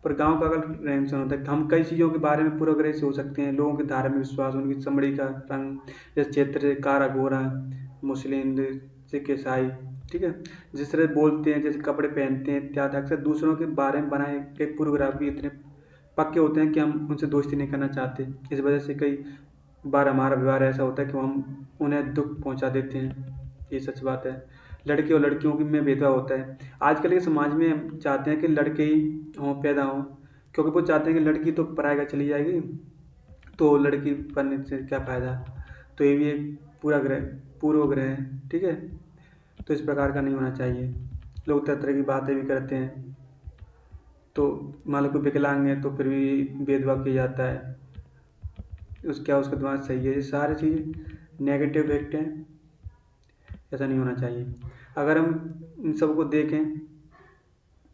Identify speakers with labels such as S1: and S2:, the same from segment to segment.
S1: पर गांव का अगर रहन सहन होता है, हम कई चीज़ों के बारे में पूर्वाग्रह से हो सकते हैं। लोगों के धार्मिक विश्वास, उनकी चमड़ी का रंग, जैसे क्षेत्र से काला गोरा, मुस्लिम, हिंदू, सिख, ईसाई, ठीक है, जिस तरह बोलते हैं, जैसे कपड़े पहनते हैं इत्यादि, अक्सर दूसरों के बारे में बनाए गए पूर्वग्रह भी इतने पक्के होते हैं कि हम उनसे दोस्ती नहीं करना चाहते। इस वजह से कई बार हमारा व्यवहार ऐसा होता है कि हम उन्हें दुख पहुंचा देते हैं। ये सच बात है। लड़के और लड़कियों की में भेदभाव होता है। आजकल के समाज में हम चाहते हैं कि लड़के ही हों, पैदा हों, क्योंकि वो चाहते हैं कि लड़की तो पराया घर चली जाएगी, तो लड़की बनने से क्या फ़ायदा। तो ये भी एक पूर्व ग्रह है, ठीक है। तो इस प्रकार का नहीं होना चाहिए। लोग तरह तरह की बातें भी करते हैं। तो मान लो कोई विकलांग है तो फिर भी भेदभाव किया जाता है, क्या उसका दिमाग सही है। ये सारी चीज़ नेगेटिव इफेक्ट हैं, ऐसा नहीं होना चाहिए। अगर हम इन सबको देखें,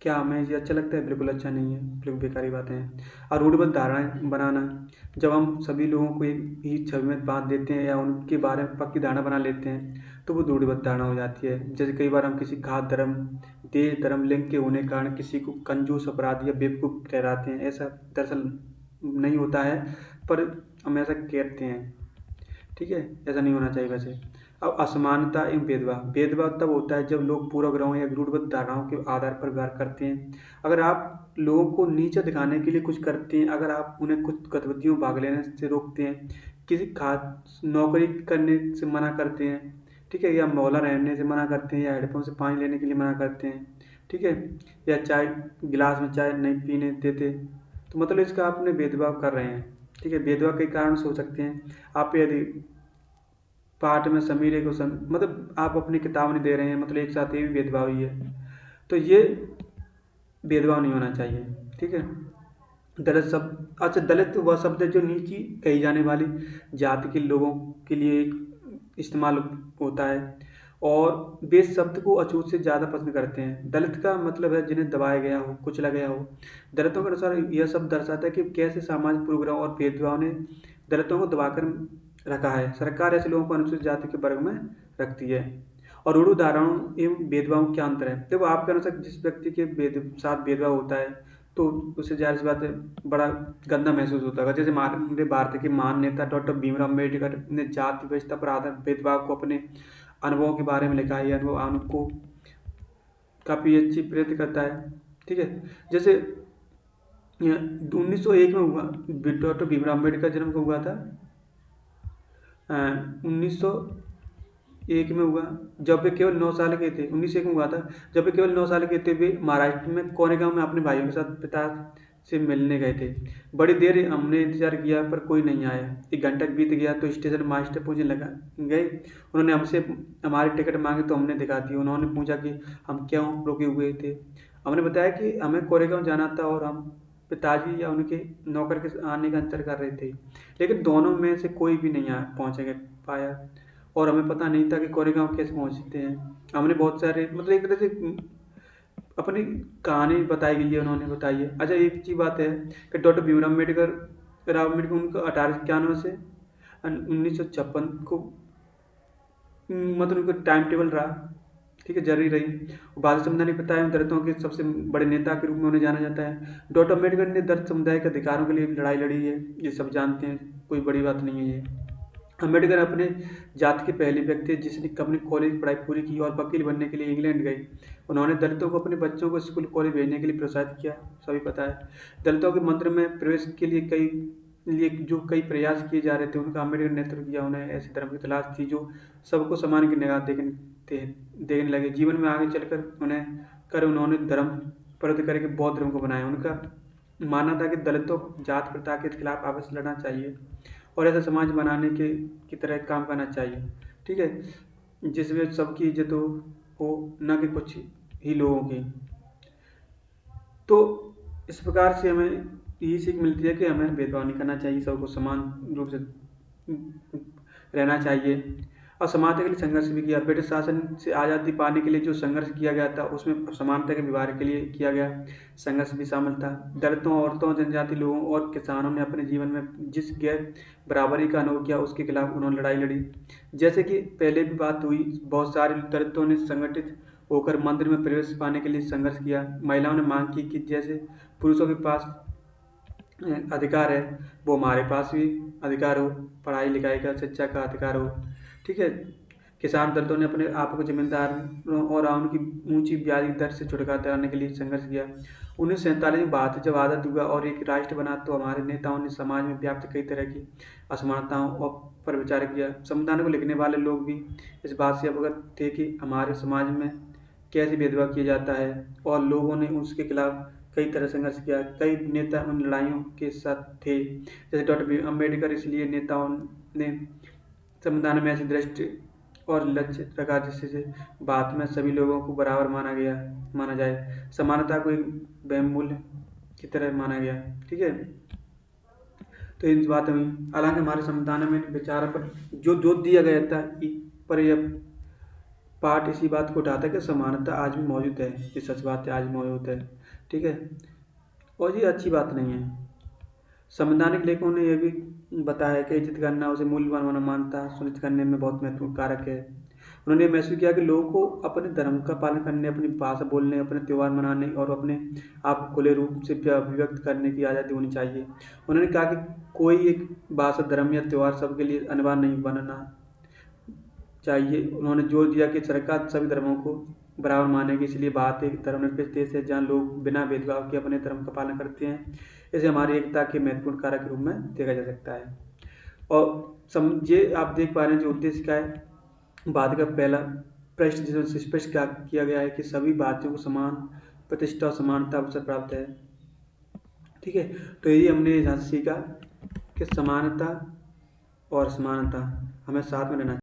S1: क्या हमें ये अच्छा लगता है? बिल्कुल अच्छा नहीं है, बिल्कुल बेकारी बातें हैं। और रूढ़िबद्ध धारणाएं बनाना, जब हम सभी लोगों को एक ही छवि में बांध देते हैं या उनके बारे में पक्की धारणा बना लेते हैं, तो वो रूढ़िबद्ध धारणा हो जाती है। जैसे कई बार हम किसी खास धर्म, देश, धर्म, लिंग के होने के कारण किसी को कंजूस, अपराधी या बेवकूफ़ ठहराते हैं। ऐसा दरअसल नहीं होता है, पर हम ऐसा कहते हैं, ठीक है। ऐसा नहीं होना चाहिए वैसे। अब असमानता एवं भेदभाव, भेदभाव तब होता है जब लोग पूर्वाग्रहों या रूढ़िबद्ध धारणाओं के आधार पर व्यवहार करते हैं। अगर आप लोगों को नीचा दिखाने के लिए कुछ करते हैं, अगर आप उन्हें कुछ गतिविधियों में भाग लेने से रोकते हैं, किसी खास नौकरी करने से मना करते हैं, ठीक है, या मोहल्ला रहने से मना करते हैं, या हेडपम्प से पानी लेने के लिए मना करते हैं, ठीक है, या चाय गिलास में चाय नहीं पीने देते, तो मतलब इसका आपने भेदभाव कर रहे हैं, ठीक है। भेदभाव कई कारण से हो सकते हैं। आप यदि पाठ में समीरे को मतलब आप अपनी किताब नहीं दे रहे हैं, मतलब एक साथ ये भी भेदभाव ही है। तो ये भेदभाव नहीं होना चाहिए, ठीक है। दलित शब्द, अच्छा, दलित वह शब्द है जो नीची कही जाने वाली जाति के लोगों के लिए इस्तेमाल होता है, और वे शब्द को अछूत से ज़्यादा पसंद करते हैं। दलित का मतलब है जिन्हें दबाया गया हो, कुचला गया हो। दलितों के अनुसार यह शब्द दर्शाता है कि कैसे सामाजिक पूर्वाग्रह और भेदभाव ने दलितों को दबाकर रखा है। सरकार ऐसे लोगों को अनुसूचित जाति के वर्ग में रखती है। और रूढ़ उदाहरणों एवं भेदभाव क्या अंतर है? देखो, आपके अनुसार जिस व्यक्ति के साथ भेदभाव होता है, तो उससे जाहिर सी बात है बड़ा गंदा महसूस होता है। जैसे हमारे भारत के महान नेता डॉक्टर भीमराव अम्बेडकर ने जाति व्यवस्था पर आधारित भेदभाव को अपने अनुभवों के बारे में लिखा है। ये अनुभव आपको काफ़ी अच्छी प्रेरित करता है, ठीक है। जैसे 1901 में हुआ, डॉक्टर भीमराव अम्बेडकर जन्म को हुआ था 1901 में हुआ, जब वे केवल 9 साल के थे। 1901 में हुआ था, जब वे केवल 9 साल के थे। वे महाराष्ट्र में कोरेगांव में अपने भाइयों के साथ पिता से मिलने गए थे। बड़ी देर हमने इंतजार किया पर कोई नहीं आया। 1 घंटा बीत गया तो स्टेशन मास्टर पूछने लगा गए। उन्होंने हमसे हमारी टिकट मांगी तो हमने दिखा दी। उन्होंने पूछा कि हम क्यों रुके हुए थे। हमने बताया कि हमें कोरेगांव जाना था और हम पिताजी या उनके नौकर के आने का इंतजार कर रहे थे। लेकिन दोनों में से कोई भी नहीं पहुँच पाया, और हमें पता नहीं था कि कोरेगांव कैसे पहुँचते हैं। हमने बहुत सारे, मतलब एक तरह से अपनी कहानी बताई गई है, उन्होंने बताई है। अच्छा, एक चीज़ बात है कि डॉक्टर भीमराव अम्बेडकर उनको 1891 से 1956 को, मतलब उनका टाइम टेबल रहा, ठीक है, जारी रही। भारतीय समुदाय ने पिता एवं दलितों के सबसे बड़े नेता के रूप में उन्हें जाना जाता है। डॉक्टर अम्बेडकर ने दलित समुदाय के अधिकारों के लिए लड़ाई लड़ी है, ये सब जानते हैं, कोई बड़ी बात नहीं है ये। अम्बेडकर अपने जाति के पहले व्यक्ति थे जिसने अपनी कॉलेज की पढ़ाई पूरी की और वकील बनने के लिए इंग्लैंड गए। उन्होंने दलितों को अपने बच्चों को स्कूल कॉलेज भेजने के लिए प्रोत्साहित किया, सभी पता है। दलितों के मंदिर में प्रवेश के लिए जो कई प्रयास किए जा रहे थे, उनका अम्बेडकर ने नेतृत्व किया। उन्हें ऐसे धर्म की तलाश थी जो सबको समान की निगाह देखने लगे। जीवन में आगे चलकर उन्होंने धर्म परिवर्तन करके बौद्ध धर्म को बनाया। उनका मानना था कि दलितों को जात प्रथा के खिलाफ आपस में लड़ना चाहिए और ऐसा समाज बनाने की तरह काम करना चाहिए, ठीक है, जिसमें सबकी इज्जत हो, न कि कुछ ही लोगों की। तो इस प्रकार से हमें यही सीख मिलती है कि हमें भेदभाव नहीं करना चाहिए, सबको समान रूप से रहना चाहिए। और समानता के लिए संघर्ष भी किया। ब्रिटिश शासन से आज़ादी पाने के लिए जो संघर्ष किया गया था, उसमें समानता के व्यवहार के लिए किया गया संघर्ष भी शामिल था। दलितों, औरतों, जनजाति लोगों और किसानों ने अपने जीवन में जिस गैर बराबरी का अनुभव किया, उसके खिलाफ उन्होंने लड़ाई लड़ी। जैसे कि पहले भी बात हुई, बहुत सारे दलितों ने संगठित होकर मंदिर में प्रवेश पाने के लिए संघर्ष किया। महिलाओं ने मांग की कि जैसे पुरुषों के पास अधिकार है, वो हमारे पास भी अधिकार हो, पढ़ाई लिखाई का, शिक्षा का अधिकार हो। ठीक है। किसान दलितों ने अपने आप को जमींदारों और उनकी ऊंची ब्याज दर से छुटकारा दिलाने के लिए संघर्ष किया। 1947 में भारत जब आज़ाद हुआ और एक राष्ट्र बना, तो हमारे नेताओं ने समाज में व्याप्त कई तरह की असमानताओं पर विचार किया। संविधान को लिखने वाले लोग भी इस बात से अवगत थे कि हमारे समाज में कैसे भेदभाव किया जाता है, और लोगों ने उसके खिलाफ कई तरह संघर्ष किया। कई नेता उन लड़ाइयों के साथ थे, जैसे डॉक्टर अम्बेडकर। इसलिए नेताओं ने संविधान में ऐसी दृष्टि और लक्ष्य रखा जिससे भारत में सभी लोगों को बराबर माना जाए। समानता को एक बहुमूल्य की तरह माना गया। ठीक है। तो इन बातें हुई। हालांकि हमारे संविधान में विचारों पर जो जोर दिया गया था, पर यह पाठ इसी बात को उठाता है कि समानता आज भी मौजूद है। ये सच बात है, आज मौजूद है। ठीक है। और ये अच्छी बात नहीं है। संवैधानिक लेखकों ने यह भी बताया कि इज्जत करना, उसे मूल्यवान मानता सुनिश्चित करने में बहुत महत्वपूर्ण कारक है। उन्होंने महसूस किया कि लोगों को अपने धर्म का पालन करने, अपनी भाषा बोलने, अपने त्यौहार मनाने और अपने आप को खुले रूप से अभिव्यक्त करने की आज़ादी होनी चाहिए। उन्होंने कहा कि कोई एक भाषा, धर्म या त्यौहार सबके लिए अनिवार्य नहीं बनना चाहिए। उन्होंने जोर दिया कि सरकार सभी धर्मों को बराबर मानेगी। इसलिए भारत एक धर्मनिरपेक्ष देश है जहाँ लोग बिना भेदभाव के अपने धर्म का पालन करते हैं। इसे हमारी एकता के महत्वपूर्ण कारक के रूप में देखा जा सकता है। और ये आप देख पा रहे हैं जो उद्देश्य का है, भारत का पहला प्रश्न जिसमें स्पष्ट किया गया है कि सभी भारतीयों को समान प्रतिष्ठा और समानता अवसर प्राप्त है। ठीक है। तो यही हमने यहाँ से सीखा कि समानता और समानता हमें साथ में रहना